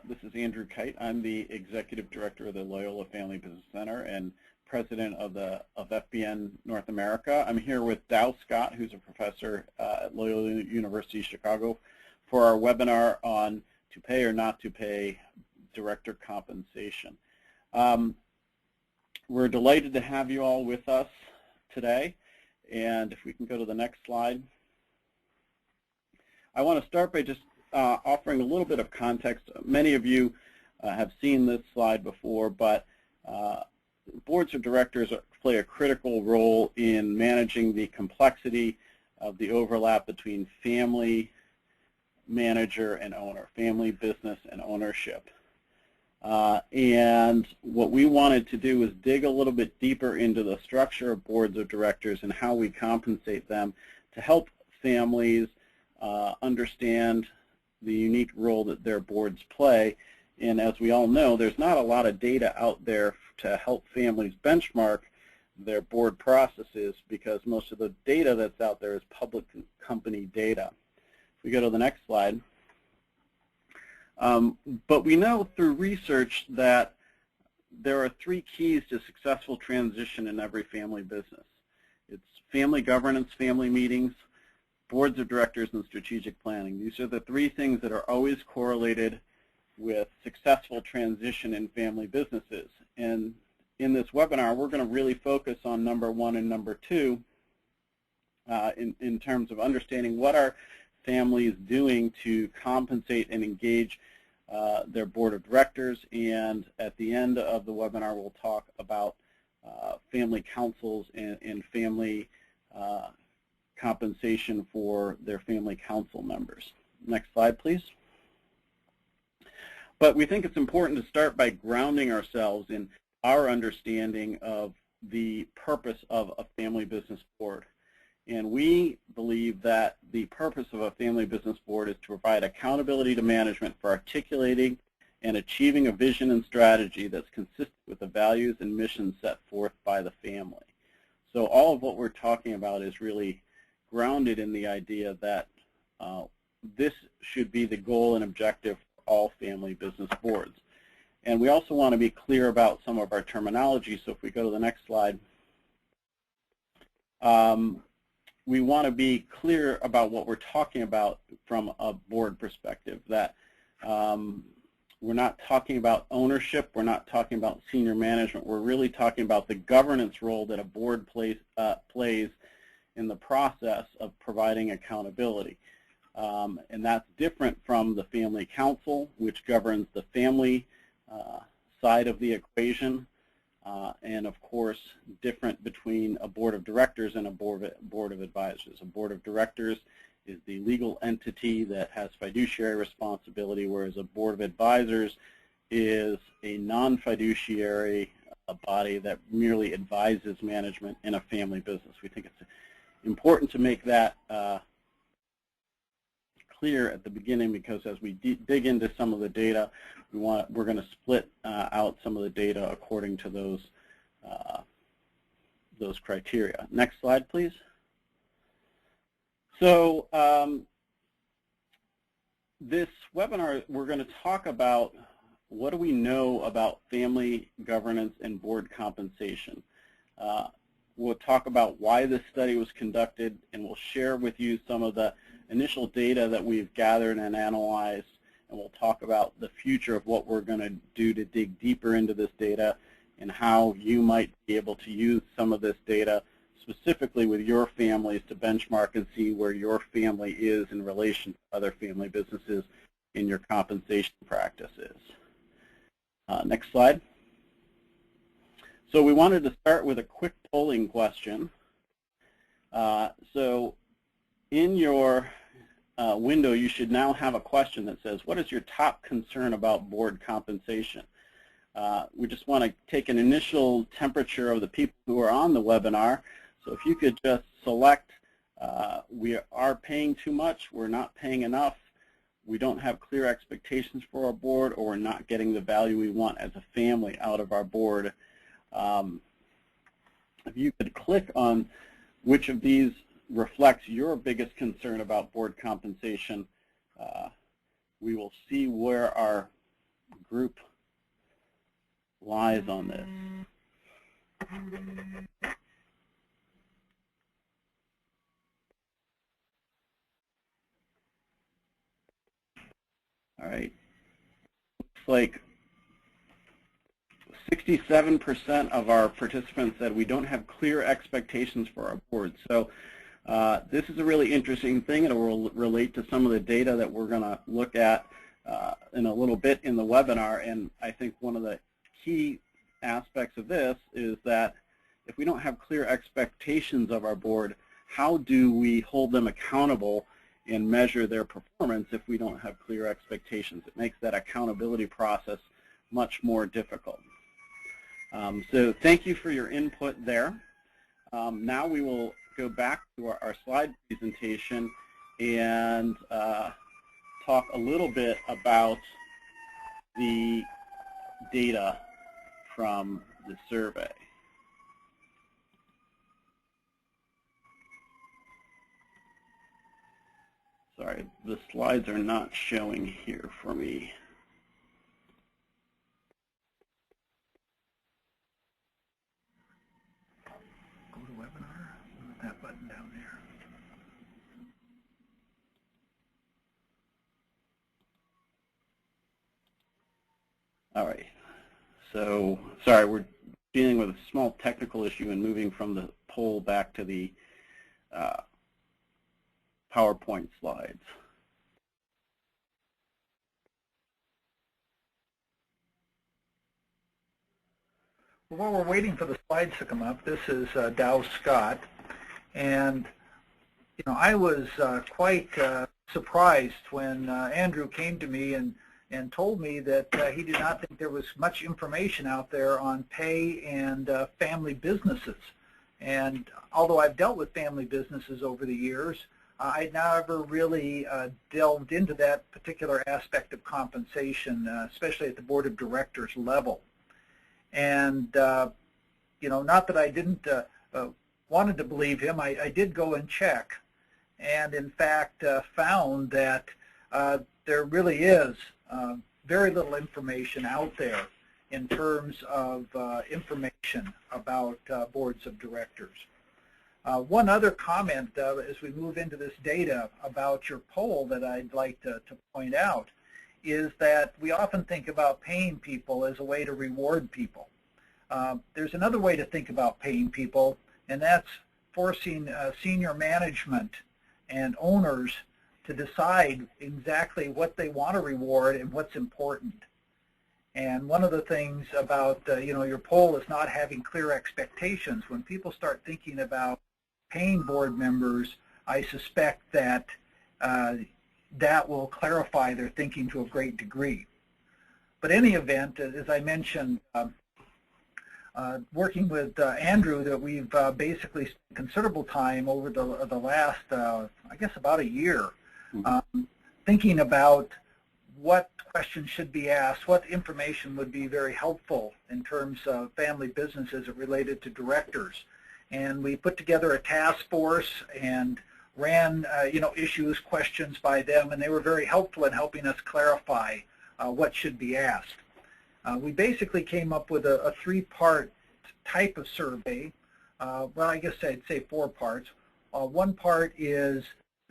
This is Andrew Kite. I'm the Executive Director of the Loyola Family Business Center and President of FBN North America. I'm here with Dow Scott, who's a professor at Loyola University Chicago, for our webinar on to pay or not to pay director compensation. We're delighted to have you all with us today, and if we can go to the next slide. I want to start by just offering a little bit of context. Many of you have seen this slide before, but boards of directors play a critical role in managing the complexity of the overlap between family, manager, and owner, family, business, and ownership. And what we wanted to do is dig a little bit deeper into the structure of boards of directors and how we compensate them to help families understand the unique role that their boards play. And as we all know, there's not a lot of data out there to help families benchmark their board processes because most of the data that's out there is public company data. If we go to the next slide. But we know through research that there are 3 keys to successful transition in every family business. It's family governance, family meetings, boards of directors, and strategic planning. These are the 3 things that are always correlated with successful transition in family businesses. And in this webinar, we're going to really focus on number 1 and number 2 in terms of understanding what are families doing to compensate and engage their board of directors. And at the end of the webinar, we'll talk about family councils and family compensation for their family council members. Next slide, please. But we think it's important to start by grounding ourselves in our understanding of the purpose of a family business board. And we believe that the purpose of a family business board is to provide accountability to management for articulating and achieving a vision and strategy that's consistent with the values and missions set forth by the family. So all of what we're talking about is really grounded in the idea that this should be the goal and objective for all family business boards. And we also want to be clear about some of our terminology. So if we go to the next slide, we want to be clear about what we're talking about from a board perspective, that we're not talking about ownership, we're not talking about senior management, we're really talking about the governance role that a board plays in the process of providing accountability. And that's different from the family council, which governs the family side of the equation, and of course different between a board of directors and a board of advisors. A board of directors is the legal entity that has fiduciary responsibility, whereas a board of advisors is a non-fiduciary body that merely advises management in a family business. We think it's important to make that clear at the beginning, because as we dig into some of the data, we're going to split out some of the data according to those criteria. Next slide, please. So this webinar, we're going to talk about what do we know about family governance and board compensation. We'll talk about why this study was conducted, and we'll share with you some of the initial data that we've gathered and analyzed, and we'll talk about the future of what we're going to do to dig deeper into this data and how you might be able to use some of this data specifically with your families to benchmark and see where your family is in relation to other family businesses in your compensation practices. Next slide. So we wanted to start with a quick polling question. So in your window, you should now have a question that says, what is your top concern about board compensation? We just want to take an initial temperature of the people who are on the webinar. So if you could just select, we are paying too much, we're not paying enough, we don't have clear expectations for our board, or we're not getting the value we want as a family out of our board. If you could click on which of these reflects your biggest concern about board compensation, we will see where our group lies on this. All right. Looks like 67% of our participants said we don't have clear expectations for our board. So this is a really interesting thing. It will relate to some of the data that we're going to look at in a little bit in the webinar. And I think one of the key aspects of this is that if we don't have clear expectations of our board, how do we hold them accountable and measure their performance if we don't have clear expectations? It makes that accountability process much more difficult. So thank you for your input there. Now we will go back to our slide presentation and talk a little bit about the data from the survey. Sorry, the slides are not showing here for me. Go to webinar, that button down there. All right. So, sorry, we're dealing with a small technical issue and moving from the poll back to the PowerPoint slides. Well, while we're waiting for the slides to come up, this is Dow Scott, and I was quite surprised when Andrew came to me and told me that he did not think there was much information out there on pay and family businesses. And although I've dealt with family businesses over the years, I never really delved into that particular aspect of compensation, especially at the board of directors level. And not that I didn't wanted to believe him, I did go and check, and in fact found that there really is very little information out there in terms of information about boards of directors. One other comment as we move into this data about your poll that I'd like to point out is that we often think about paying people as a way to reward people. There's another way to think about paying people, and that's forcing senior management and owners to decide exactly what they want to reward and what's important. And one of the things about your poll is not having clear expectations. When people start thinking about paying board members, I suspect that that will clarify their thinking to a great degree. But in any event, as I mentioned, working with Andrew, that we've basically spent considerable time over the last, I guess, about a year, thinking about what questions should be asked, what information would be very helpful in terms of family business as it related to directors. And we put together a task force and ran, issues, questions by them, and they were very helpful in helping us clarify what should be asked. We basically came up with a three-part type of survey. Well, I guess I'd say 4 parts. One part is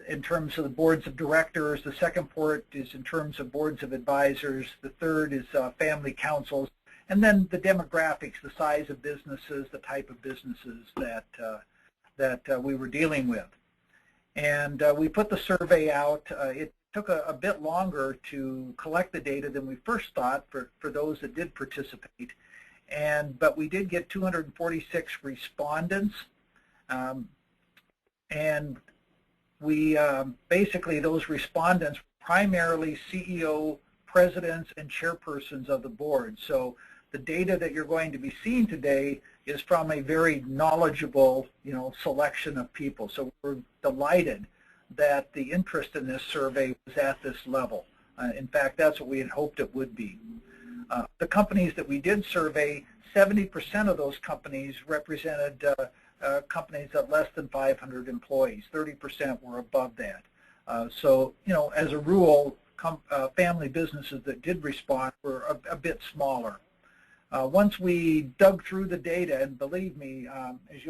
in terms of the boards of directors. The second part is in terms of boards of advisors. The third is family councils. And then the demographics, the size of businesses, the type of businesses that we were dealing with. And we put the survey out. It took a bit longer to collect the data than we first thought for those that did participate. But we did get 246 respondents. And we basically, those respondents, primarily CEO, presidents, and chairpersons of the board. So the data that you're going to be seeing today is from a very knowledgeable, selection of people. So we're delighted that the interest in this survey was at this level. In fact, that's what we had hoped it would be. The companies that we did survey, 70% of those companies represented companies of less than 500 employees. 30% were above that. So, as a rule, family businesses that did respond were a bit smaller. Once we dug through the data, and believe me, as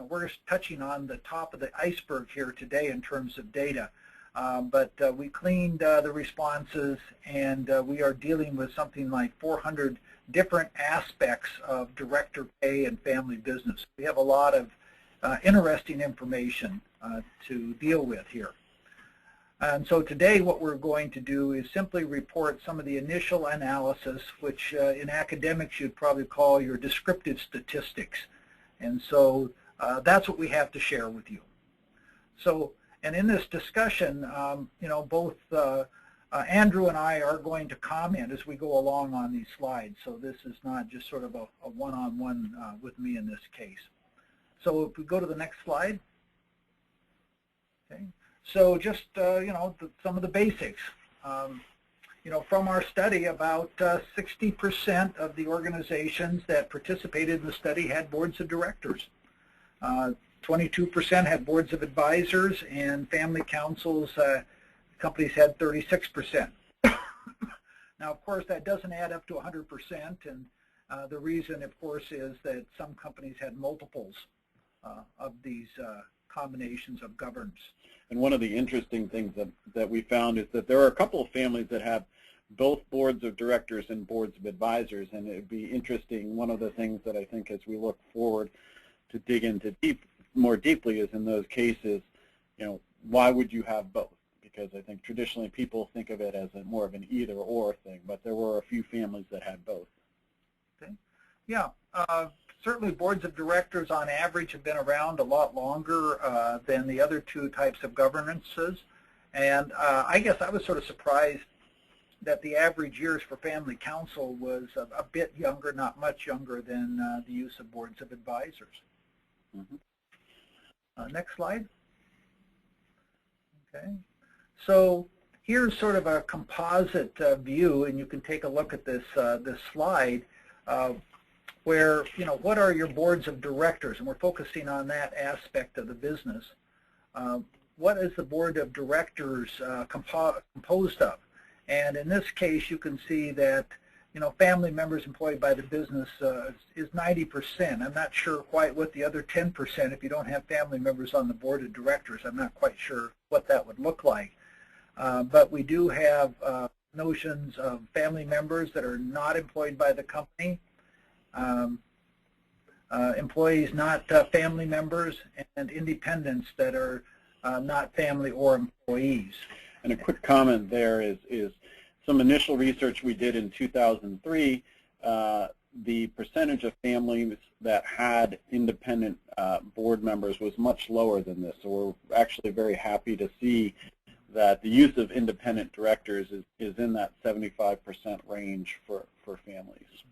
we're touching on the top of the iceberg here today in terms of data, but we cleaned the responses, and we are dealing with something like 400 different aspects of director pay and family business. We have a lot of interesting information to deal with here. And so today what we're going to do is simply report some of the initial analysis, which in academics you'd probably call your descriptive statistics. And so that's what we have to share with you. So, and in this discussion, both Andrew and I are going to comment as we go along on these slides. So this is not just sort of a one-on-one with me in this case. So if we go to the next slide. Okay. So just, some of the basics. From our study, about 60% of the organizations that participated in the study had boards of directors. 22% had boards of advisors, and family councils, companies had 36%. Now, of course, that doesn't add up to 100%, and the reason, of course, is that some companies had multiples of these combinations of governance. And one of the interesting things that we found is that there are a couple of families that have both boards of directors and boards of advisors, and it would be interesting. One of the things that I think as we look forward to dig into more deeply is in those cases, why would you have both? Because I think traditionally people think of it as more of an either-or thing, but there were a few families that had both. Okay. Yeah. Certainly boards of directors on average have been around a lot longer than the other two types of governances. And I guess I was sort of surprised that the average years for family council was a bit younger, not much younger than the use of boards of advisors. Mm-hmm. Next slide. Okay. So here's sort of a composite view, and you can take a look at this this slide where, what are your boards of directors? And we're focusing on that aspect of the business. What is the board of directors composed of? And in this case, you can see that, family members employed by the business is 90%. I'm not sure quite what the other 10%, if you don't have family members on the board of directors, I'm not quite sure what that would look like. But we do have notions of family members that are not employed by the company, employees not family members, and independents that are not family or employees. And a quick comment there is some initial research we did in 2003, the percentage of families that had independent board members was much lower than this. So we're actually very happy to see that the use of independent directors is in that 75% range for families.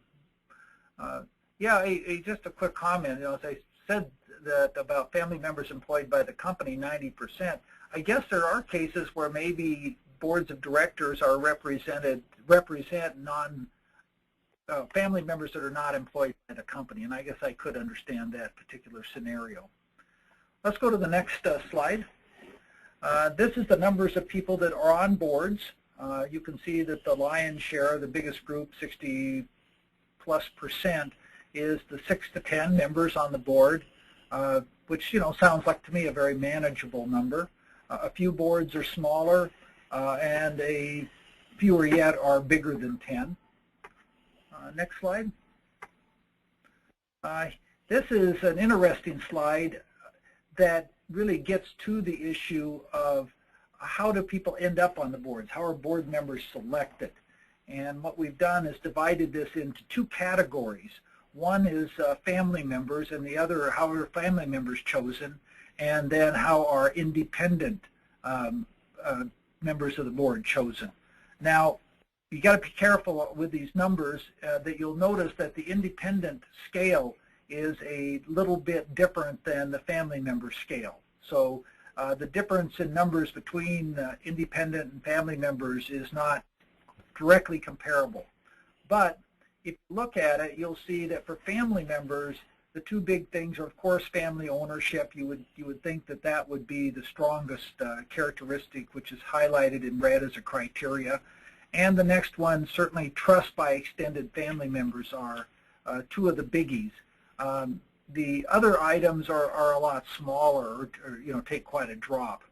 Yeah, just a quick comment. As I said that about family members employed by the company, 90%. I guess there are cases where maybe boards of directors are represent family members that are not employed by the company, and I guess I could understand that particular scenario. Let's go to the next slide. This is the numbers of people that are on boards. You can see that the lion's share, the biggest group, 60+%, is the 6 to 10 members on the board, which sounds like to me a very manageable number. A few boards are smaller, and fewer yet are bigger than 10. Next slide. This is an interesting slide that really gets to the issue of how do people end up on the boards? How are board members selected? And what we've done is divided this into two categories. One is family members, and the other, how are family members chosen, and then how are independent members of the board chosen. Now, you got to be careful with these numbers that you'll notice that the independent scale is a little bit different than the family member scale. So the difference in numbers between independent and family members is not directly comparable. But if you look at it, you'll see that for family members, the two big things are, of course, family ownership. You would think that that would be the strongest characteristic, which is highlighted in red as a criteria. And the next one, certainly trust by extended family members, are two of the biggies. The other items are a lot smaller, or take quite a drop.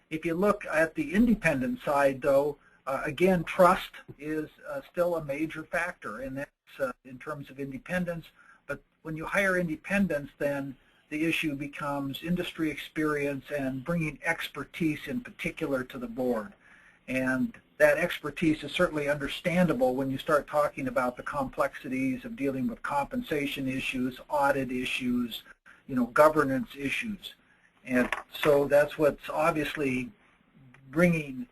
If you look at the independent side, though, again, trust is still a major factor, and that's in terms of independence. But when you hire independents, then the issue becomes industry experience and bringing expertise in particular to the board. And that expertise is certainly understandable when you start talking about the complexities of dealing with compensation issues, audit issues, governance issues. And so that's what's obviously bringing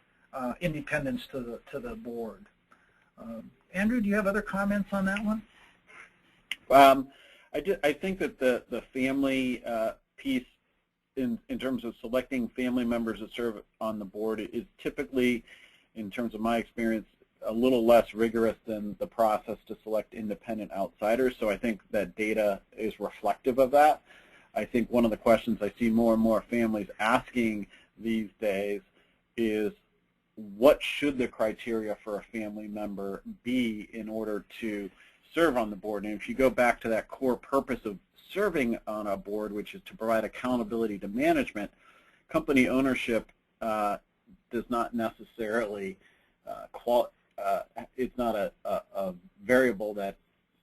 independence to the board. Andrew, do you have other comments on that one? I think that the family piece in terms of selecting family members to serve on the board is typically, in terms of my experience, a little less rigorous than the process to select independent outsiders. So I think that data is reflective of that. I think one of the questions I see more and more families asking these days is, what should the criteria for a family member be in order to serve on the board? And if you go back to that core purpose of serving on a board, which is to provide accountability to management, company ownership does not necessarily it's not a variable that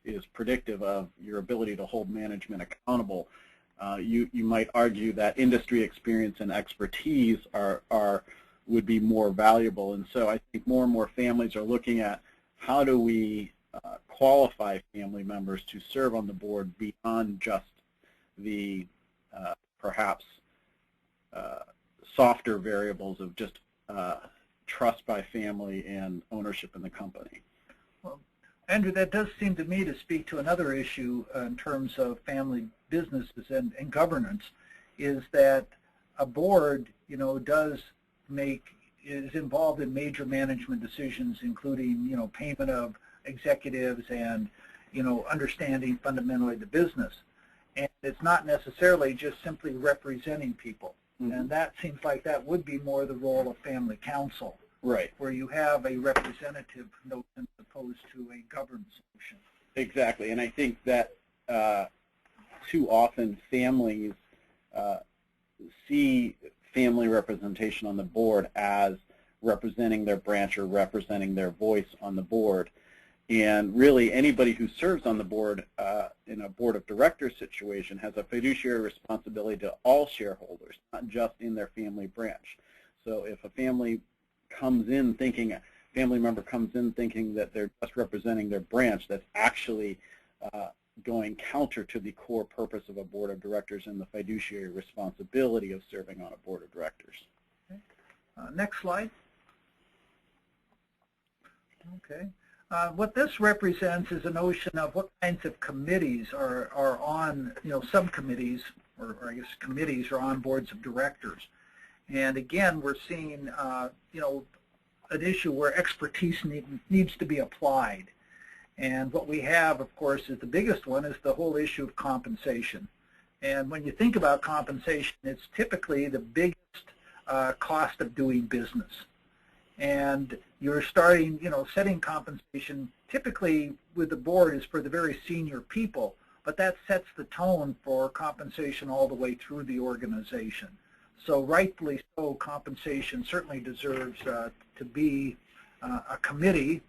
is predictive of your ability to hold management accountable. You might argue that industry experience and expertise would be more valuable, and so I think more and more families are looking at how do we qualify family members to serve on the board beyond just the perhaps softer variables of just trust by family and ownership in the company. Well, Andrew, that does seem to me to speak to another issue in terms of family businesses and governance, is that a board, is involved in major management decisions, including, payment of executives and, understanding fundamentally the business. And it's not necessarily just simply representing people. Mm-hmm. And that seems like that would be more the role of family council. Right. Where you have a representative notion as opposed to a governance notion. Exactly. And I think that too often families see family representation on the board as representing their branch or representing their voice on the board. And really, anybody who serves on the board in a board of directors situation has a fiduciary responsibility to all shareholders, not just in their family branch. So if a family member comes in thinking that they're just representing their branch, that's actually going counter to the core purpose of a board of directors and the fiduciary responsibility of serving on a board of directors. Okay. Next slide. Okay. What this represents is a notion of what kinds of committees are on, subcommittees, or I guess committees are on boards of directors. And again, we're seeing, an issue where expertise needs to be applied. And what we have, of course, is the biggest one is the whole issue of compensation. And when you think about compensation, it's typically the biggest cost of doing business. And you're starting, setting compensation typically with the board is for the very senior people, but that sets the tone for compensation all the way through the organization. So rightfully so, compensation certainly deserves to be a committee,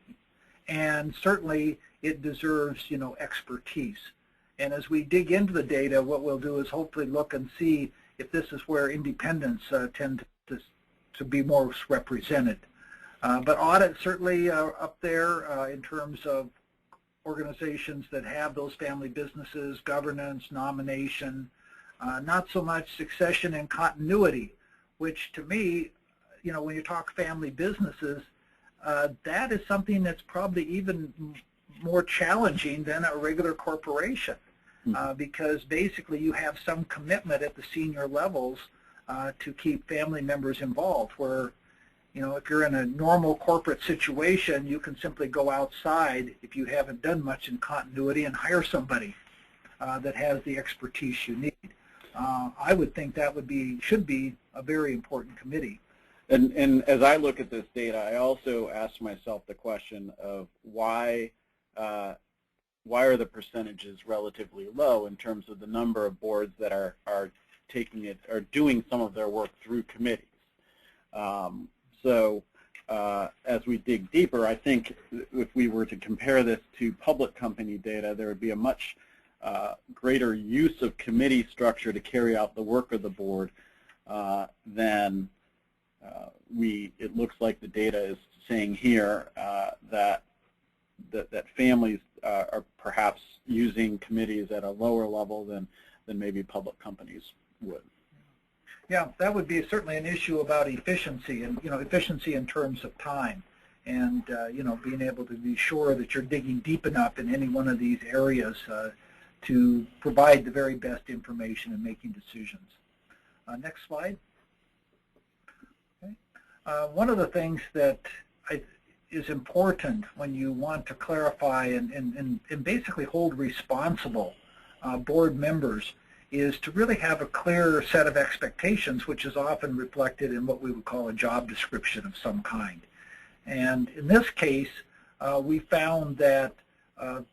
and certainly it deserves, expertise. And as we dig into the data, what we'll do is hopefully look and see if this is where independents tend to be more represented. But audit certainly up there in terms of organizations that have those family businesses, governance, nomination, not so much succession and continuity, which to me, when you talk family businesses, that is something that's probably even more challenging than a regular corporation, because basically you have some commitment at the senior levels to keep family members involved, where if you're in a normal corporate situation, you can simply go outside if you haven't done much in continuity and hire somebody. that has the expertise you need. I would think that should be a very important committee. And as I look at this data, I also ask myself the question of why are the percentages relatively low in terms of the number of boards that are taking it or doing some of their work through committees. As we dig deeper, I think if we were to compare this to public company data, there would be a much greater use of committee structure to carry out the work of the board than it looks like the data is saying here that families are perhaps using committees at a lower level than maybe public companies would. Yeah, that would be certainly an issue about efficiency, and efficiency in terms of time, and being able to be sure that you're digging deep enough in any one of these areas to provide the very best information in making decisions. Next slide. Okay. One of the things that is important when you want to clarify and basically hold responsible board members is to really have a clear set of expectations, which is often reflected in what we would call a job description of some kind. And in this case, we found that a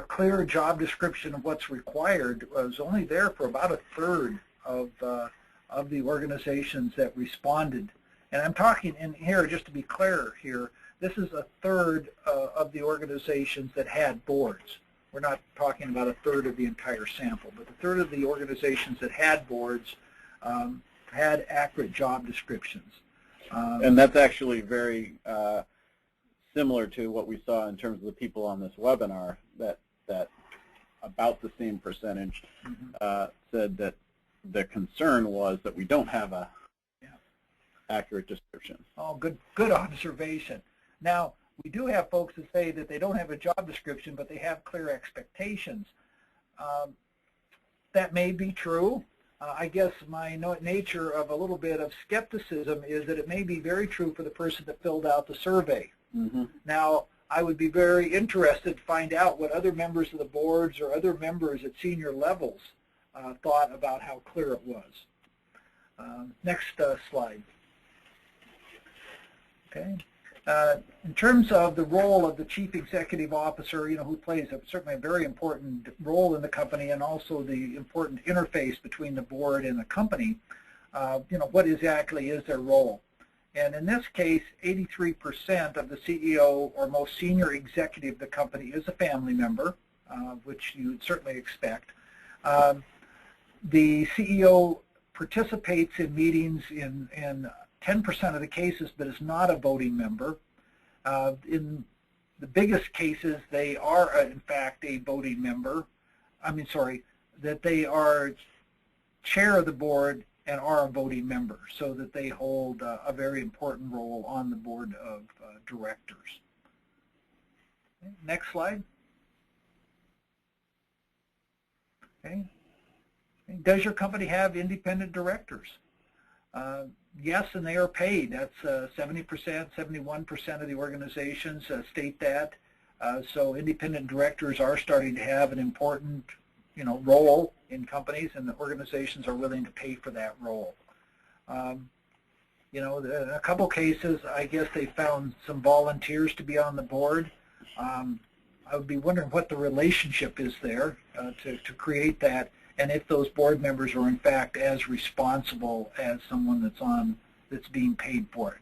clear job description of what's required was only there for about a third of the organizations that responded. And I'm talking in here, just to be clear here, this is a third of the organizations that had boards. We're not talking about a third of the entire sample, but a third of the organizations that had boards had accurate job descriptions. And that's actually very similar to what we saw in terms of the people on this webinar, that about the same percentage said that the concern was that we don't have a accurate description. Oh, good observation. Now, we do have folks that say that they don't have a job description, but they have clear expectations. That may be true. I guess my nature of a little bit of skepticism is that it may be very true for the person that filled out the survey. Mm-hmm. Now, I would be very interested to find out what other members of the boards or other members at senior levels thought about how clear it was. Next slide. Okay. In terms of the role of the chief executive officer, who plays certainly a very important role in the company, and also the important interface between the board and the company, what exactly is their role? And in this case, 83% of the CEO or most senior executive of the company is a family member, which you would certainly expect. The CEO participates in meetings in 10% of the cases, but is not a voting member. In the biggest cases, they are, in fact, a voting member. That they are chair of the board and are a voting member, so that they hold a very important role on the board of directors. Okay, next slide. Okay. Does your company have independent directors? Yes, and they are paid. That's 70%, 71% of the organizations state that. So independent directors are starting to have an important, role in companies, and the organizations are willing to pay for that role. In a couple cases, I guess they found some volunteers to be on the board. I would be wondering what the relationship is there to create that, and if those board members are in fact as responsible as someone that's being paid for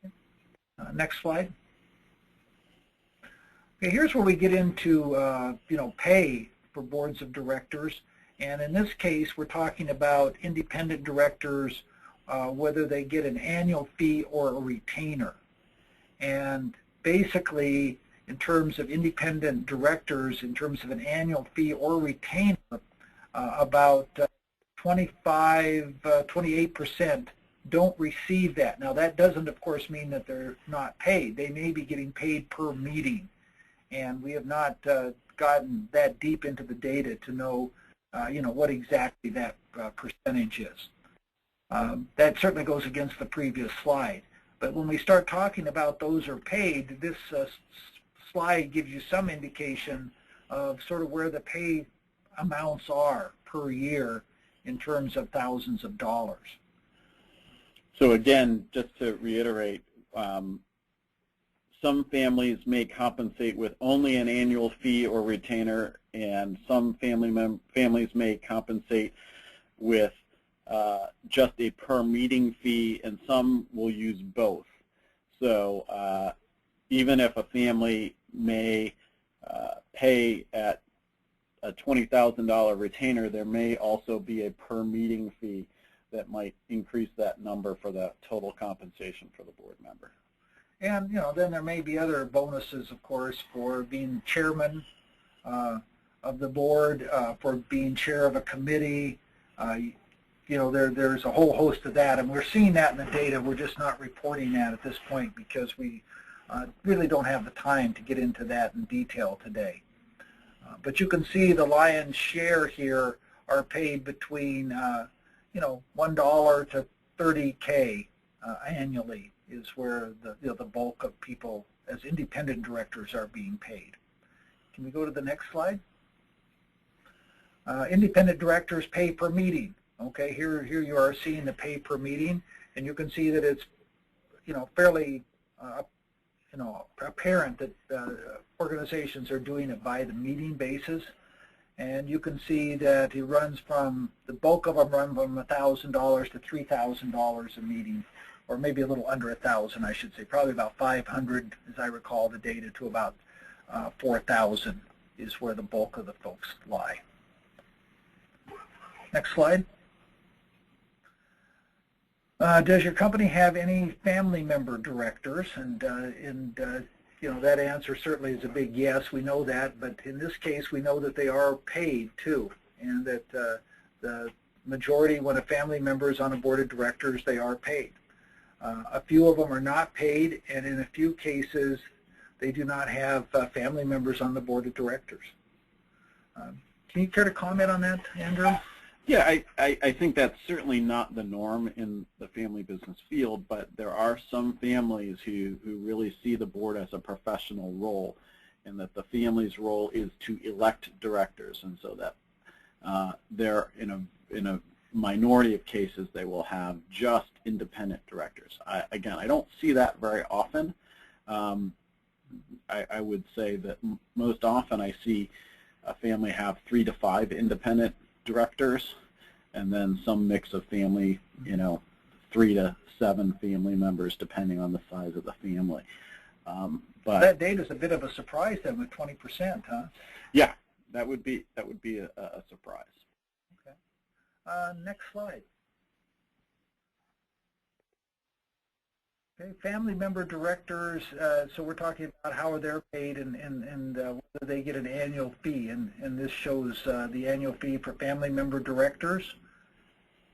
it. Next slide. Okay, here's where we get into pay for boards of directors, and in this case we're talking about independent directors, whether they get an annual fee or a retainer. And basically, in terms of independent directors, in terms of an annual fee or retainer, about 28% don't receive that. Now, that doesn't, of course, mean that they're not paid. They may be getting paid per meeting, and we have not gotten that deep into the data to know, what exactly that percentage is. That certainly goes against the previous slide. But when we start talking about those who are paid, this slide gives you some indication of sort of where the pay amounts are per year in terms of thousands of dollars. So again, just to reiterate, some families may compensate with only an annual fee or retainer, and some families may compensate with just a per meeting fee, and some will use both. So even if a family may pay at a $20,000 retainer, there may also be a per meeting fee that might increase that number for the total compensation for the board member. And, then there may be other bonuses, of course, for being chairman of the board, for being chair of a committee. There's a whole host of that, and we're seeing that in the data. We're just not reporting that at this point because we really don't have the time to get into that in detail today. But you can see the lion's share here are paid between, $1 to $30K annually is where the bulk of people as independent directors are being paid. Can we go to the next slide? Independent directors pay per meeting. Okay, here you are seeing the pay per meeting, and you can see that it's fairly apparent that organizations are doing it by the meeting basis. And you can see that it runs from, the bulk of them run from $1,000 to $3,000 a meeting, or maybe a little under 1,000, I should say, probably about 500, as I recall the data, to about 4,000 is where the bulk of the folks lie. Next slide. Does your company have any family member directors? And that answer certainly is a big yes. We know that, but in this case, we know that they are paid too, and that the majority, when a family member is on a board of directors, they are paid. A few of them are not paid, and in a few cases, they do not have family members on the board of directors. Can you care to comment on that, Andrew? Yeah, I think that's certainly not the norm in the family business field, but there are some families who really see the board as a professional role, and that the family's role is to elect directors, and so that they're in a minority of cases they will have just independent directors. Again, I don't see that very often. I would say that most often I see a family have 3 to 5 independent directors, and then some mix of family, 3 to 7 family members, depending on the size of the family. But that data is a bit of a surprise then, with 20%, huh? Yeah, that would be a surprise. Okay. Next slide. Okay, family member directors, so we're talking about how they're paid and whether they get an annual fee, and this shows the annual fee for family member directors,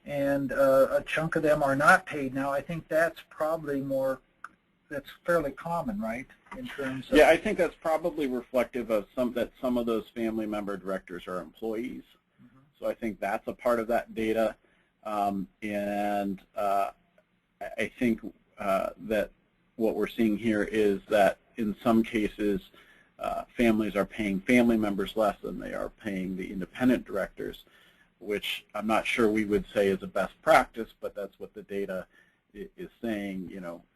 and a chunk of them are not paid. Now, I think that's probably that's fairly common, right, in terms of... Yeah, I think that's probably reflective of some of those family member directors are employees. Mm-hmm. So I think that's a part of that data, and I think that what we're seeing here is that in some cases families are paying family members less than they are paying the independent directors, which I'm not sure we would say is a best practice, but that's what the data is saying.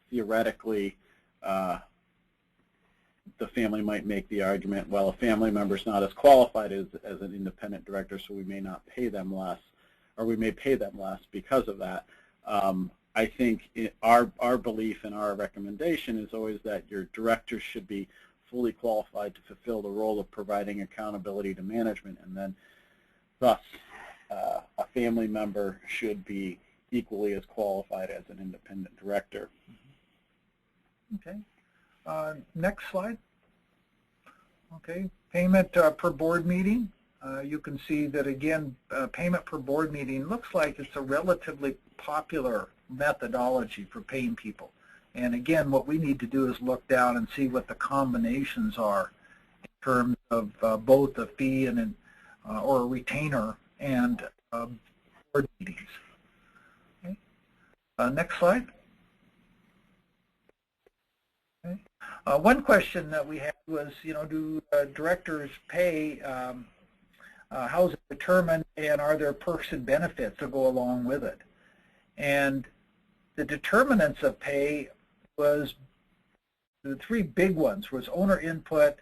Theoretically, the family might make the argument, well, a family member is not as qualified as an independent director, so we may not pay them less, or we may pay them less because of that. I think our belief and our recommendation is always that your directors should be fully qualified to fulfill the role of providing accountability to management, and then thus a family member should be equally as qualified as an independent director. Okay. Next slide. Okay. Payment per board meeting. You can see that, again, payment per board meeting looks like it's a relatively popular methodology for paying people. And again, what we need to do is look down and see what the combinations are in terms of both a fee and or a retainer and board meetings. Okay. Next slide. Okay. One question that we had was, do directors pay, how is it determined, and are there perks and benefits that go along with it? And the determinants of pay was, the three big ones was owner input,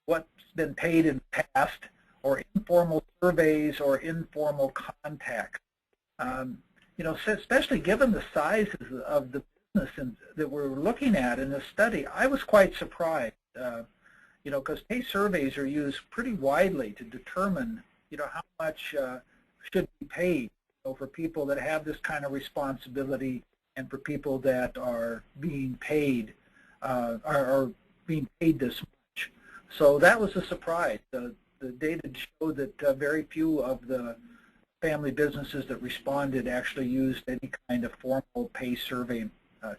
what's been paid in the past, or informal surveys or informal contact. Especially given the sizes of the business that we're looking at in this study, I was quite surprised, because pay surveys are used pretty widely to determine, how much should be paid, for people that have this kind of responsibility and for people that are being paid, are being paid this much. So that was a surprise. The data showed that very few of the family businesses that responded actually used any kind of formal pay survey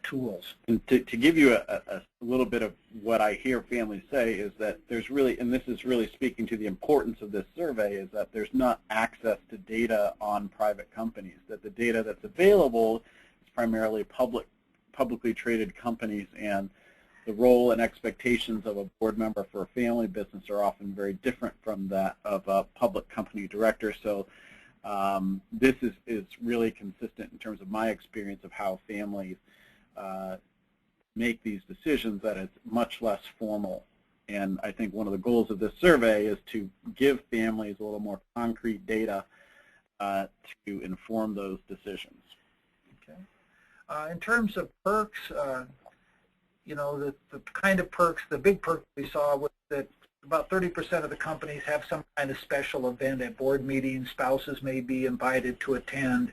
tools. And to give you a little bit of what I hear families say is that there's really, and this is really speaking to the importance of this survey, is that there's not access to data on private companies, that the data that's available is primarily publicly traded companies, and the role and expectations of a board member for a family business are often very different from that of a public company director. So this is really consistent in terms of my experience of how families make these decisions, that it's much less formal. And I think one of the goals of this survey is to give families a little more concrete data to inform those decisions. Okay. In terms of perks, the kind of perks, the big perk we saw was that about 30% of the companies have some kind of special event at board meetings. Spouses may be invited to attend.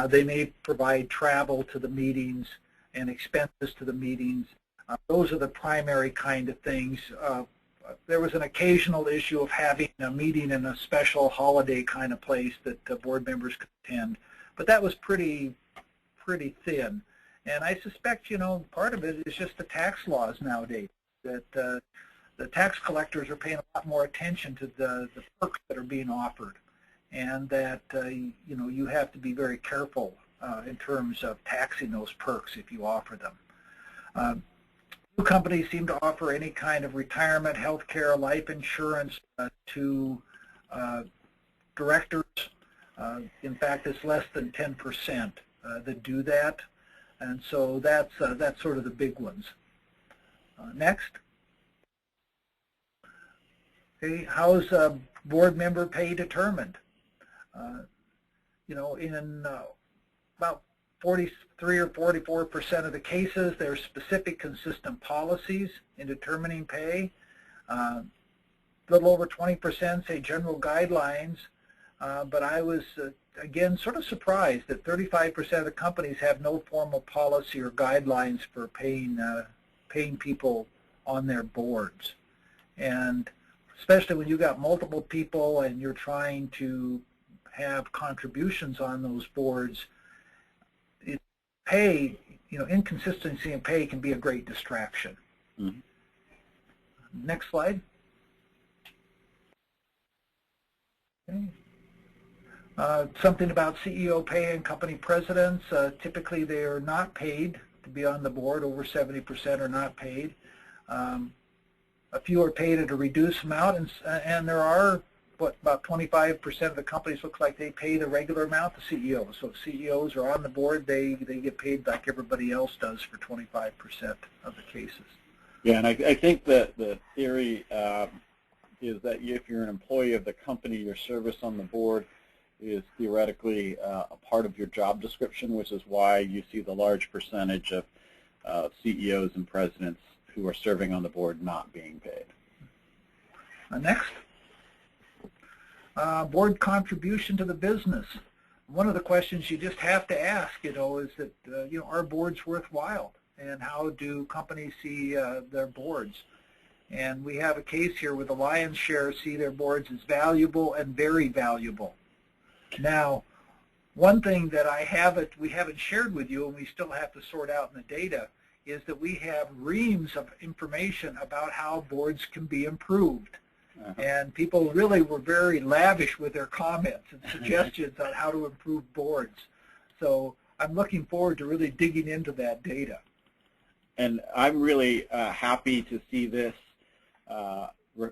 They may provide travel to the meetings and expenses to the meetings. Those are the primary kind of things. There was an occasional issue of having a meeting in a special holiday kind of place that board members could attend, but that was pretty thin. And I suspect, part of it is just the tax laws nowadays, that the tax collectors are paying a lot more attention to the perks that are being offered, and that, you have to be very careful in terms of taxing those perks if you offer them. Few companies seem to offer any kind of retirement, health care, life insurance to directors. In fact, it's less than 10% that do that. And so that's sort of the big ones. Next. Okay, how is board member pay determined? In about 43 or 44% of the cases, there are specific consistent policies in determining pay. A little over 20% say general guidelines, but I was again sort of surprised that 35% of the companies have no formal policy or guidelines for paying people on their boards. And especially when you got multiple people and you're trying to have contributions on those boards, pay, inconsistency in pay can be a great distraction. Mm-hmm. Next slide. Okay. Something about CEO pay and company presidents. Typically they are not paid to be on the board. Over 70% are not paid. A few are paid at a reduced amount, and there are, about 25% of the companies looks like they pay the regular amount to CEOs. So if CEOs are on the board, they get paid like everybody else does for 25% of the cases. Yeah, and I think that the theory is that if you're an employee of the company, your service on the board is theoretically a part of your job description, which is why you see the large percentage of CEOs and presidents who are serving on the board not being paid. Next. Board contribution to the business. One of the questions you just have to ask, is that, are boards worthwhile? And how do companies see their boards? And we have a case here where the lion's share see their boards as valuable and very valuable. Now, one thing that we haven't shared with you, and we still have to sort out in the data, is that we have reams of information about how boards can be improved. And people really were very lavish with their comments and suggestions on how to improve boards. So I'm looking forward to really digging into that data. And I'm really happy to see this.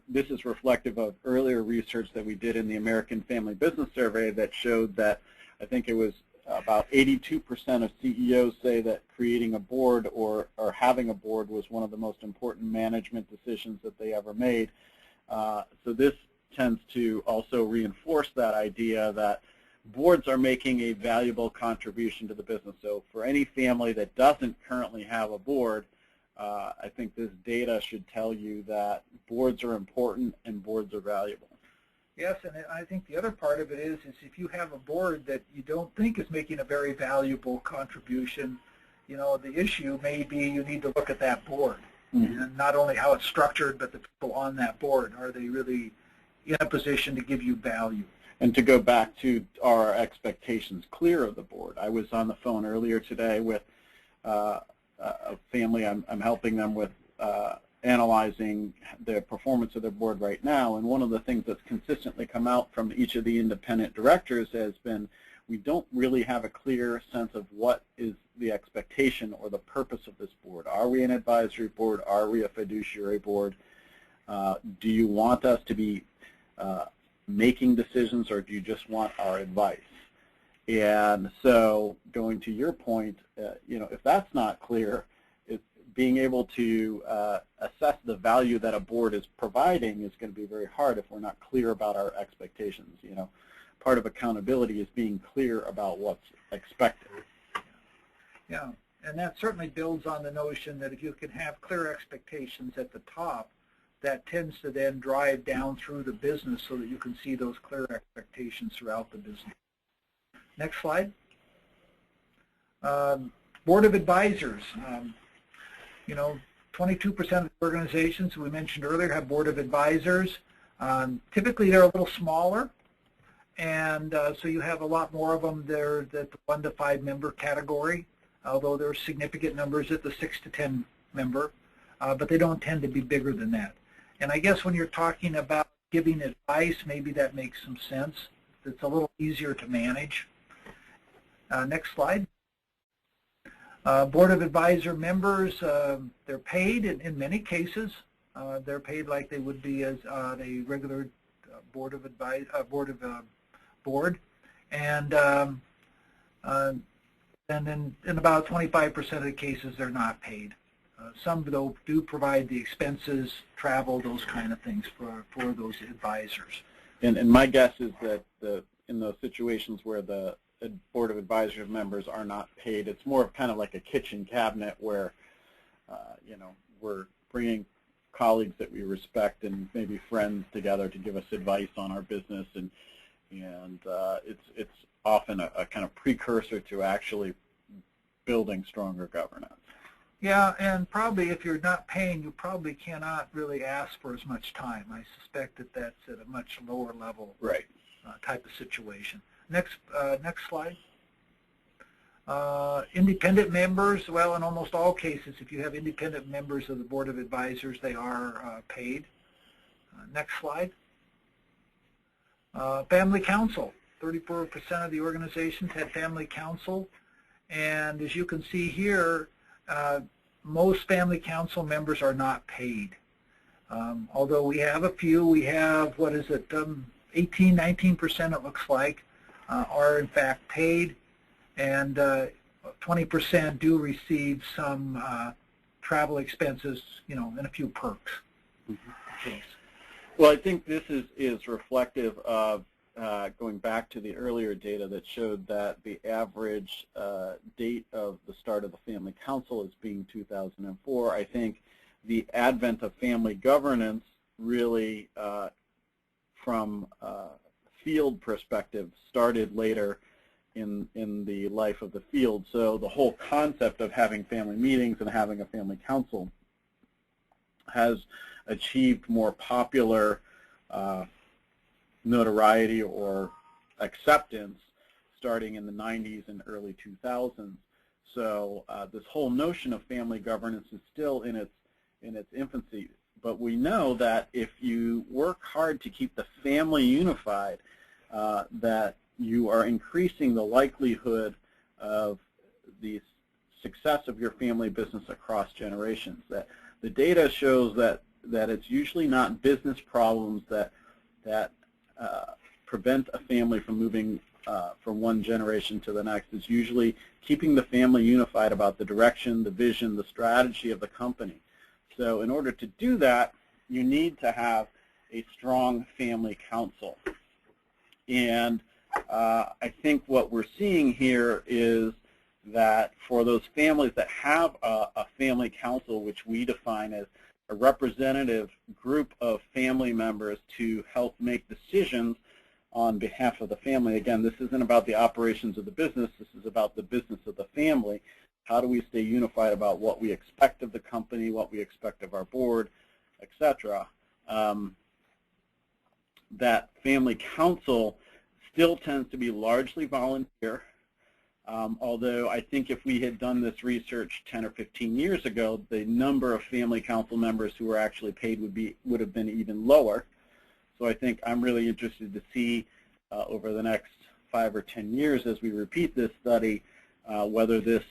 This is reflective of earlier research that we did in the American Family Business Survey that showed that I think it was about 82% of CEOs say that creating a board or having a board was one of the most important management decisions that they ever made. So this tends to also reinforce that idea that boards are making a valuable contribution to the business. So for any family that doesn't currently have a board, I think this data should tell you that boards are important and boards are valuable. Yes, and I think the other part of it is if you have a board that you don't think is making a very valuable contribution, you know, the issue may be you need to look at that board. Mm-hmm. And not only how it's structured, but the people on that board. Are they really in a position to give you value? And to go back to our expectations clear of the board, I was on the phone earlier today with a family. I'm helping them with analyzing the performance of their board right now, and one of the things that's consistently come out from each of the independent directors has been we don't really have a clear sense of what is the expectation or the purpose of this board. Are we an advisory board? Are we a fiduciary board? Do you want us to be making decisions, or do you just want our advice? And so going to your point, you know, if that's not clear, being able to assess the value that a board is providing is going to be very hard if we're not clear about our expectations. You know, part of accountability is being clear about what's expected. Yeah, and that certainly builds on the notion that if you can have clear expectations at the top, that tends to then drive down through the business so that you can see those clear expectations throughout the business. Next slide. Board of Advisors. You know, 22% of the organizations we mentioned earlier have Board of Advisors. Typically, they're a little smaller, and so you have a lot more of them there at the 1 to 5 member category, although there are significant numbers at the 6 to 10 member, but they don't tend to be bigger than that. And I guess when you're talking about giving advice, maybe that makes some sense. It's a little easier to manage. Next slide. Board of Advisor members, they're paid in many cases. They're paid like they would be as a regular board, and then in about 25% of the cases they're not paid. Some though do provide the expenses, travel, those kind of things for those advisors. And my guess is that in those situations where the Board of Advisors members are not paid, it's more of kind of like a kitchen cabinet where, you know, we're bringing colleagues that we respect and maybe friends together to give us advice on our business, and it's often a kind of precursor to actually building stronger governance. Yeah, and probably if you're not paying, you probably cannot really ask for as much time. I suspect that that's at a much lower level, right, type of situation. Next slide. Independent members, well, in almost all cases, if you have independent members of the Board of Advisors, they are paid. Next slide. Family council. 34% of the organizations had family council, and as you can see here, most family council members are not paid. Although we have a few, we have, what is it, 18, 19% it looks like, are in fact paid, and 20% do receive some travel expenses, you know, and a few perks. Mm-hmm. Well, I think this is reflective of going back to the earlier data that showed that the average date of the start of the family council as being 2004. I think the advent of family governance really, from field perspective, started later in the life of the field. So the whole concept of having family meetings and having a family council has achieved more popular notoriety or acceptance starting in the 90s and early 2000s. So this whole notion of family governance is still in its infancy. But we know that if you work hard to keep the family unified, that you are increasing the likelihood of these success of your family business across generations. That the data shows that it's usually not business problems that prevent a family from moving from one generation to the next. It's usually keeping the family unified about the direction, the vision, the strategy of the company. So in order to do that, you need to have a strong family council. And I think what we're seeing here is that for those families that have a family council, which we define as a representative group of family members to help make decisions on behalf of the family. Again, this isn't about the operations of the business. This is about the business of the family. How do we stay unified about what we expect of the company, what we expect of our board, etc. That family council still tends to be largely volunteer, although I think if we had done this research 10 or 15 years ago, the number of family council members who were actually paid would have been even lower. So I think I'm really interested to see over the next 5 or 10 years as we repeat this study whether this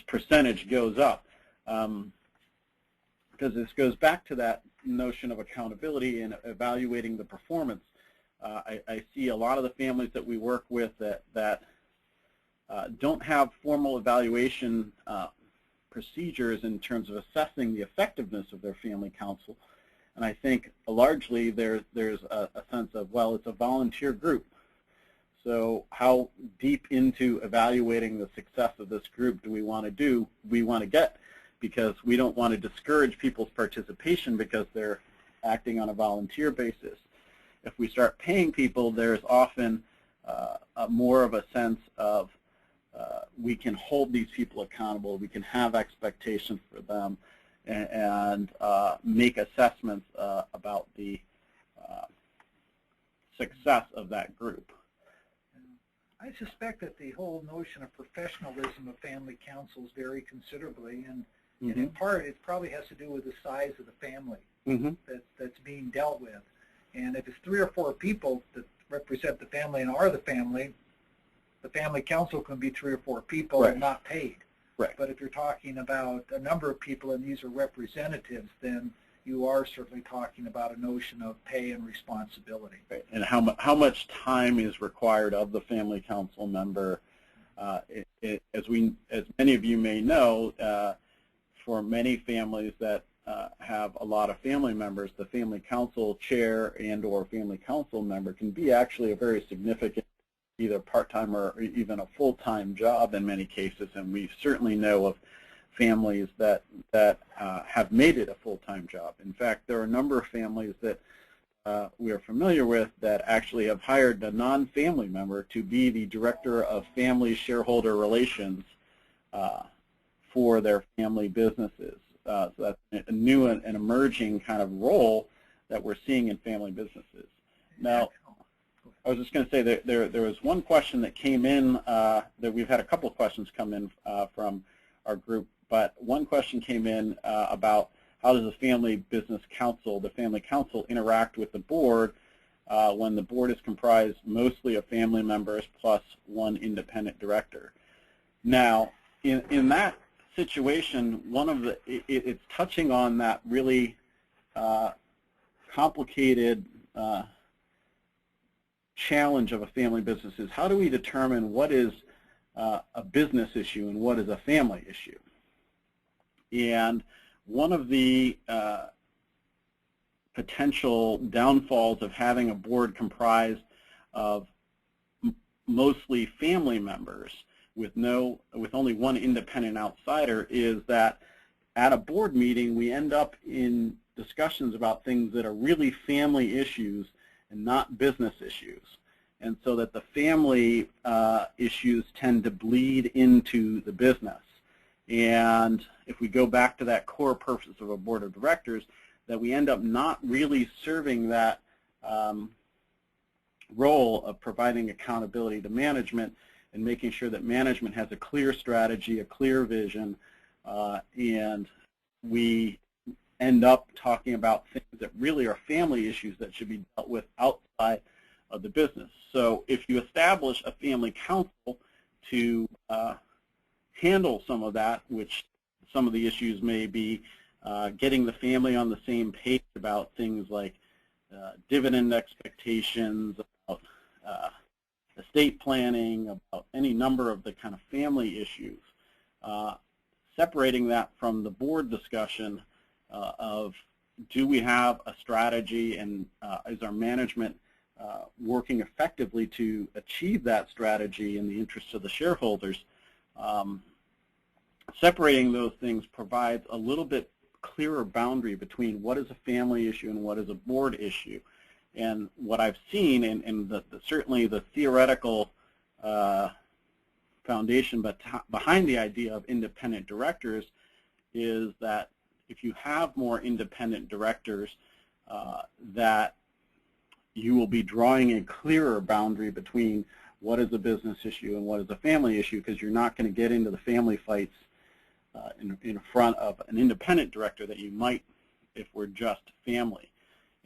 percentage goes up. Because this goes back to that notion of accountability and evaluating the performance. I see a lot of the families that we work with that don't have formal evaluation procedures in terms of assessing the effectiveness of their family council. And I think largely there's a sense of, well, it's a volunteer group. So how deep into evaluating the success of this group do we want to get? Because we don't want to discourage people's participation because they're acting on a volunteer basis. If we start paying people, there's often more of a sense of we can hold these people accountable, we can have expectations for them, and make assessments about the success of that group. I suspect that the whole notion of professionalism of family councils vary considerably, and in part it probably has to do with the size of the family that's being dealt with. And if it's 3 or 4 people that represent the family and are the family council can be 3 or 4 people and not paid. Right. But if you're talking about a number of people and these are representatives, then you are certainly talking about a notion of pay and responsibility. Right. And how much time is required of the family council member? As many of you may know, for many families that have a lot of family members, the family council chair and/or family council member can be actually a very significant, either part-time or even a full-time job in many cases, and we certainly know of families that have made it a full-time job. In fact, there are a number of families that we are familiar with that actually have hired a non-family member to be the director of family shareholder relations for their family businesses. So that's a new and emerging kind of role that we're seeing in family businesses. Now, I was just going to say that there was one question that came in, that we've had a couple of questions come in from our group, but one question came in about how does the family council interact with the board when the board is comprised mostly of family members plus one independent director. Now, in that situation, it's touching on that really complicated challenge of a family business is how do we determine what is a business issue and what is a family issue? And one of the potential downfalls of having a board comprised of mostly family members with only one independent outsider is that at a board meeting we end up in discussions about things that are really family issues and not business issues, and so that the family issues tend to bleed into the business. And if we go back to that core purpose of a board of directors, that we end up not really serving that role of providing accountability to management and making sure that management has a clear strategy, a clear vision, and we end up talking about things that really are family issues that should be dealt with outside of the business. So if you establish a family council to handle some of that, which some of the issues may be getting the family on the same page about things like dividend expectations, about estate planning, about any number of the kind of family issues. Separating that from the board discussion of do we have a strategy, and is our management working effectively to achieve that strategy in the interest of the shareholders. Separating those things provides a little bit clearer boundary between what is a family issue and what is a board issue. And what I've seen, and certainly the theoretical foundation behind the idea of independent directors, is that if you have more independent directors, that you will be drawing a clearer boundary between what is a business issue and what is a family issue, because you're not going to get into the family fights in front of an independent director that you might if we're just family.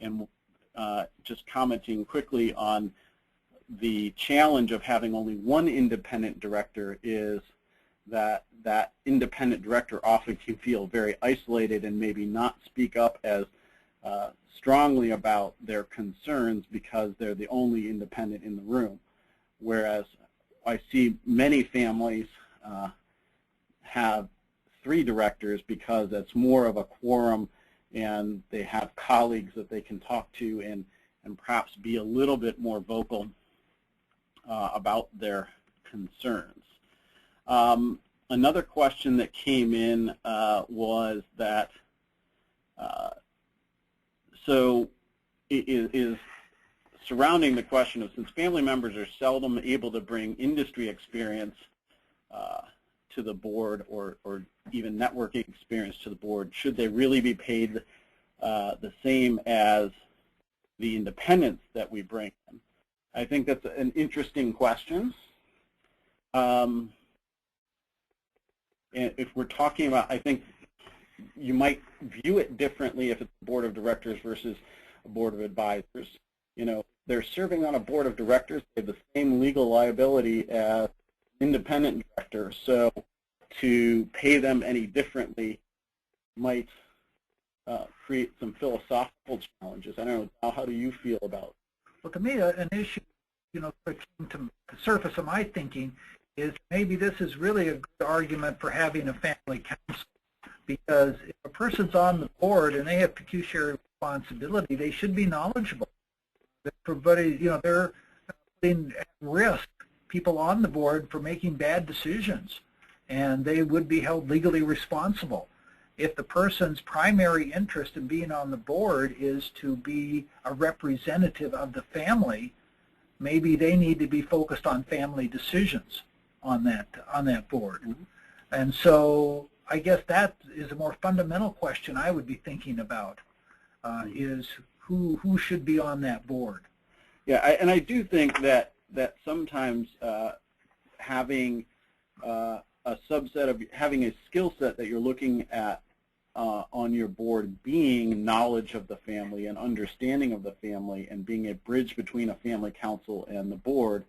And just commenting quickly on the challenge of having only one independent director is that that independent director often can feel very isolated and maybe not speak up as strongly about their concerns because they're the only independent in the room. Whereas I see many families have 3 directors because that's more of a quorum, and they have colleagues that they can talk to and perhaps be a little bit more vocal about their concerns. Another question that came in was that, so it is surrounding the question of, since family members are seldom able to bring industry experience to the board or even networking experience to the board, should they really be paid the same as the independents that we bring in? I think that's an interesting question. And if we're talking about, I think you might view it differently if it's a board of directors versus a board of advisors. You know, they're serving on a board of directors, they have the same legal liability as independent directors, so to pay them any differently might create some philosophical challenges. I don't know, how do you feel about it? Well, to me, an issue, you know, that came to the surface of my thinking is maybe this is really a good argument for having a family council, because if a person's on the board and they have fiduciary responsibility, they should be knowledgeable. Everybody, you know, they're putting at risk people on the board for making bad decisions, and they would be held legally responsible. If the person's primary interest in being on the board is to be a representative of the family, maybe they need to be focused on family decisions on that board. Mm-hmm. And so I guess that is a more fundamental question I would be thinking about, is who should be on that board. Yeah, and I do think that sometimes having a subset of, having a skill set that you're looking at on your board being knowledge of the family and understanding of the family and being a bridge between a family council and the board,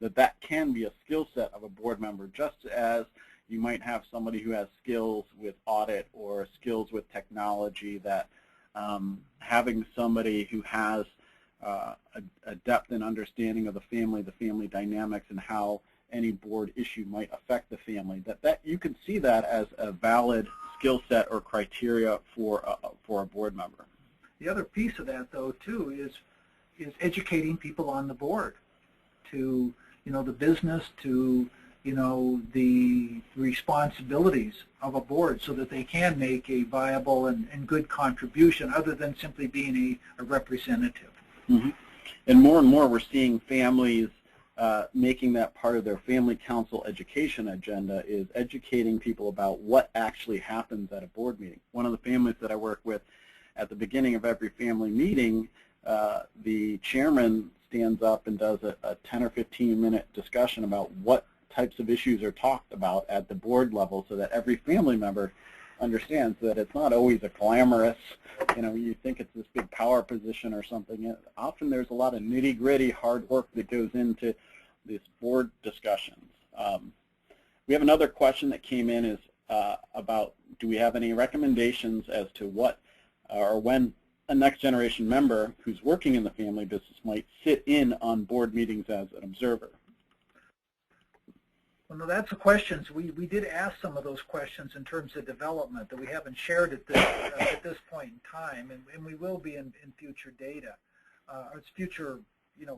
that can be a skill set of a board member, just as you might have somebody who has skills with audit or skills with technology, that having somebody who has a depth and understanding of the family dynamics, and how any board issue might affect the family, that you could see that as a valid skill set or criteria for a board member. The other piece of that, though, too, is educating people on the board to, you know, the business, to, you know, the responsibilities of a board, so that they can make a viable and good contribution other than simply being a representative. Mm-hmm. And more we're seeing families making that part of their family council education agenda, is educating people about what actually happens at a board meeting. One of the families that I work with, at the beginning of every family meeting, the chairman stands up and does a 10 or 15-minute discussion about what types of issues are talked about at the board level, so that every family member understands that it's not always a glamorous, you know, you think it's this big power position or something. Often there's a lot of nitty-gritty hard work that goes into these board discussions. We have another question that came in is about, do we have any recommendations as to what or when a next generation member who's working in the family business might sit in on board meetings as an observer? Well, no, that's a question. So we did ask some of those questions in terms of development that we haven't shared at this point in time, and we will be in future data. It's future,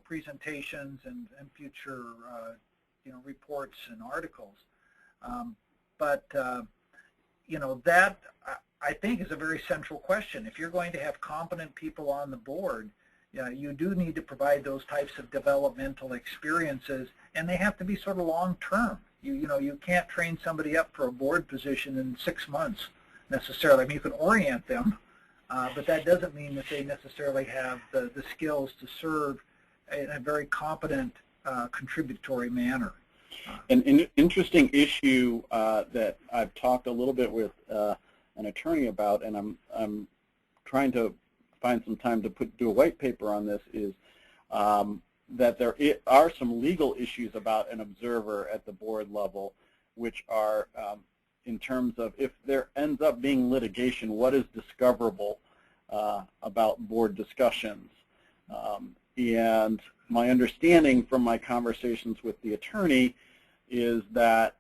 presentations and future, reports and articles. That I think is a very central question. If you're going to have competent people on the board, you do need to provide those types of developmental experiences, and they have to be sort of long-term. You can't train somebody up for a board position in 6 months necessarily. I mean, you can orient them, but that doesn't mean that they necessarily have the skills to serve in a very competent, contributory manner. An interesting issue that I've talked a little bit with an attorney about, and I'm trying to find some time to do a white paper on this, is that there are some legal issues about an observer at the board level, which are in terms of if there ends up being litigation, what is discoverable about board discussions. And my understanding from my conversations with the attorney is that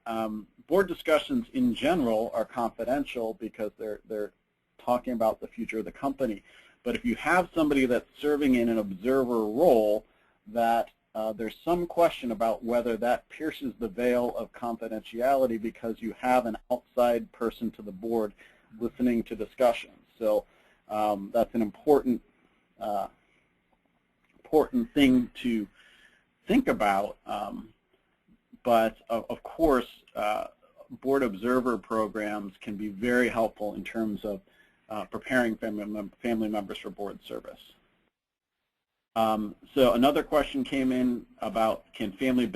board discussions in general are confidential because they're talking about the future of the company. But if you have somebody that's serving in an observer role, that there's some question about whether that pierces the veil of confidentiality because you have an outside person to the board listening to discussions. So that's an important thing to think about. But of course, board observer programs can be very helpful in terms of preparing family members for board service. So another question came in about, can family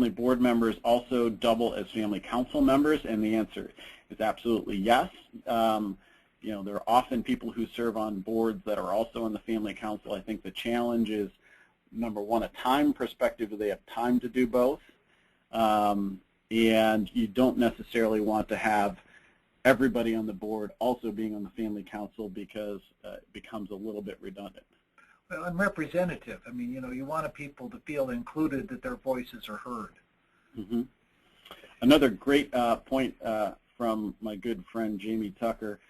board members also double as family council members? And the answer is absolutely yes. There are often people who serve on boards that are also in the family council. I think the challenge is, number one, a time perspective. Do they have time to do both? And you don't necessarily want to have everybody on the board also being on the family council because it becomes a little bit redundant. Well, and representative. I mean, you want people to feel included, that their voices are heard. Mm-hmm. Another great point from my good friend Jamie Tucker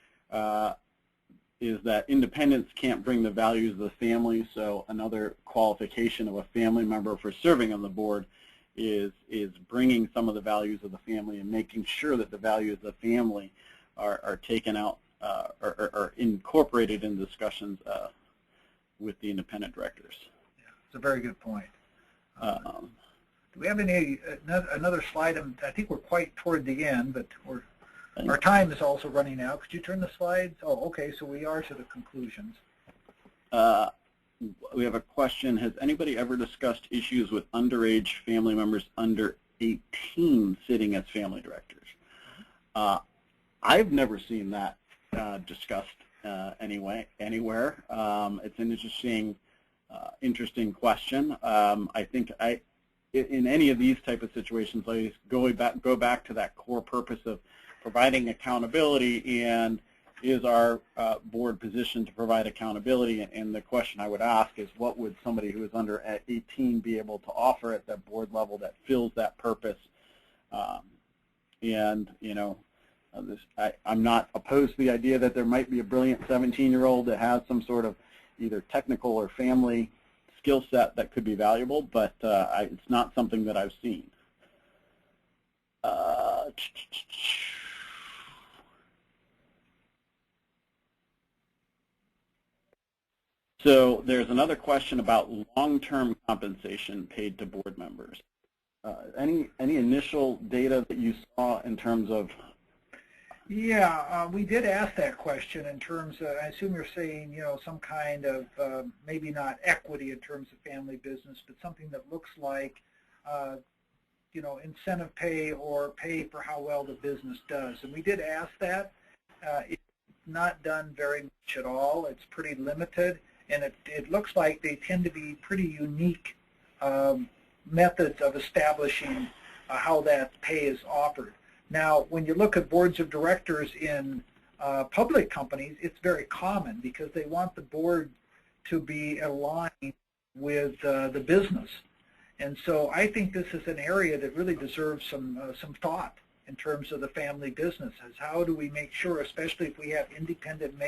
is that independents can't bring the values of the family. So another qualification of a family member for serving on the board is bringing some of the values of the family and making sure that the values of the family are taken out or incorporated in discussions with the independent directors. Yeah, it's a very good point. Do we have another slide? I think we're quite toward the end, but our time is also running out. Could you turn the slides? Oh, okay, so we are to the conclusions. We have a question. Has anybody ever discussed issues with underage family members under 18 sitting as family directors? I've never seen that discussed anywhere. It's an interesting question. I think in any of these type of situations, I go back to that core purpose of providing accountability, and is our board positioned to provide accountability? And the question I would ask is, what would somebody who is under 18 be able to offer at that board level that fills that purpose? I'm not opposed to the idea that there might be a brilliant 17-year-old that has some sort of either technical or family skill set that could be valuable, but it's not something that I've seen. So there's another question about long-term compensation paid to board members. Any initial data that you saw in terms of? Yeah, we did ask that question in terms of, I assume you're saying, some kind of, maybe not equity in terms of family business, but something that looks like, incentive pay or pay for how well the business does. And we did ask that. It's not done very much at all. It's pretty limited. And it looks like they tend to be pretty unique methods of establishing how that pay is offered. Now, when you look at boards of directors in public companies, it's very common because they want the board to be aligned with the business. And so I think this is an area that really deserves some thought in terms of the family businesses. How do we make sure, especially if we have independent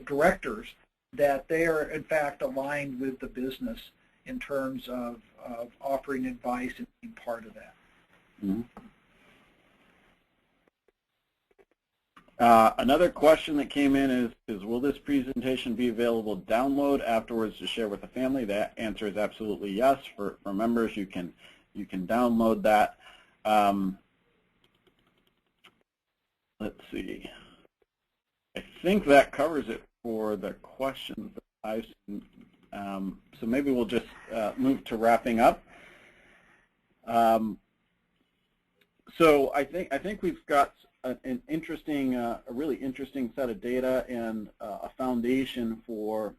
directors, that they are in fact aligned with the business in terms of offering advice and being part of that. Mm-hmm. Another question that came in is will this presentation be available download afterwards to share with the family? That answer is absolutely yes. For members, you can download that. Let's see. I think that covers it for the questions that I've seen. So maybe we'll just move to wrapping up. So I think we've got an interesting, a really interesting set of data and a foundation for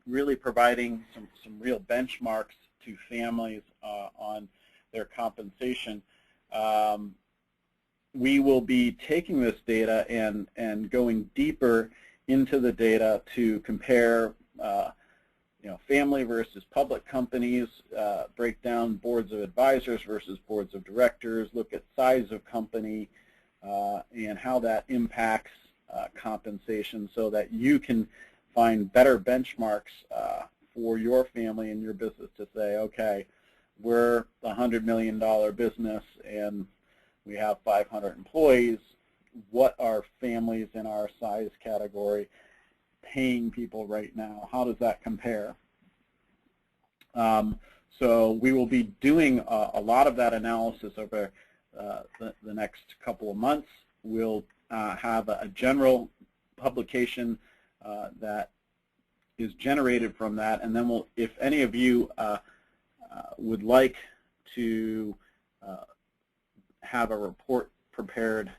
really providing some real benchmarks to families on their compensation. We will be taking this data and going deeper into the data to compare family versus public companies, break down boards of advisors versus boards of directors, look at size of company, and how that impacts compensation so that you can find better benchmarks for your family and your business to say, okay, we're a $100 million business and we have 500 employees. What are families in our size category paying people right now? How does that compare? So we will be doing a lot of that analysis over the next couple of months. We'll have a general publication that is generated from that, and then if any of you would like to have a report prepared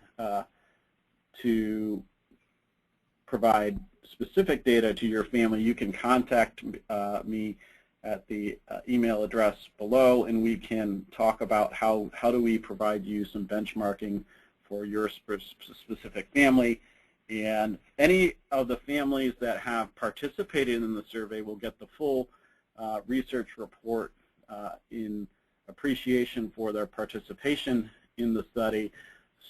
to provide specific data to your family, you can contact me at the email address below, and we can talk about how do we provide you some benchmarking for your specific family. And any of the families that have participated in the survey will get the full research report in appreciation for their participation in the study.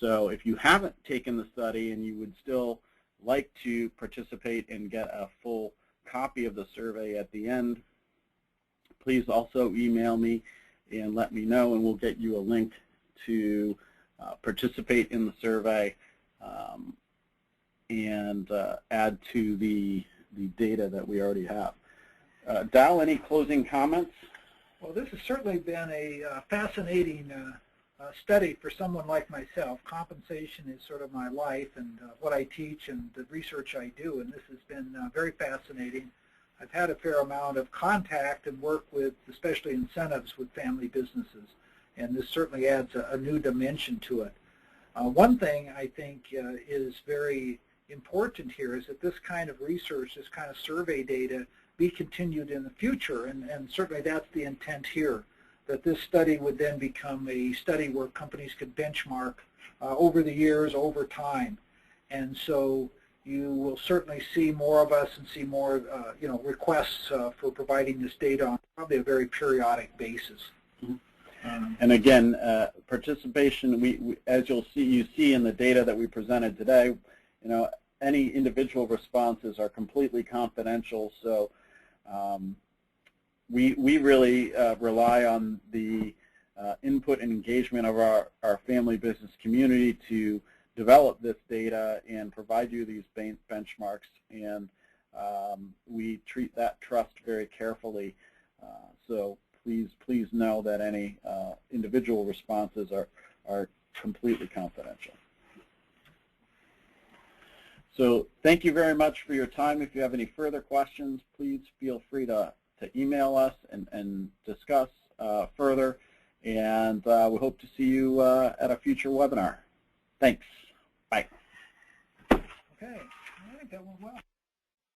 So if you haven't taken the study and you would still like to participate and get a full copy of the survey at the end, please also email me and let me know, and we'll get you a link to participate in the survey and add to the data that we already have. Dow, any closing comments? Well, this has certainly been a fascinating study for someone like myself. Compensation is sort of my life and what I teach and the research I do, and this has been very fascinating. I've had a fair amount of contact and work with, especially incentives with family businesses, and this certainly adds a new dimension to it. One thing I think is very important here is that this kind of research, this kind of survey data, be continued in the future, and certainly that's the intent here, that this study would then become a study where companies could benchmark over the years, over time. And so you will certainly see more of us and see more requests for providing this data on probably a very periodic basis. Mm-hmm. And again, participation, we as you see in the data that we presented today, any individual responses are completely confidential. So we really rely on the input and engagement of our family business community to develop this data and provide you these benchmarks, and we treat that trust very carefully. So please know that any individual responses are completely confidential. So thank you very much for your time. If you have any further questions, please feel free to email us and discuss further, and we hope to see you at a future webinar. Thanks. Bye. Okay, all right, that went well.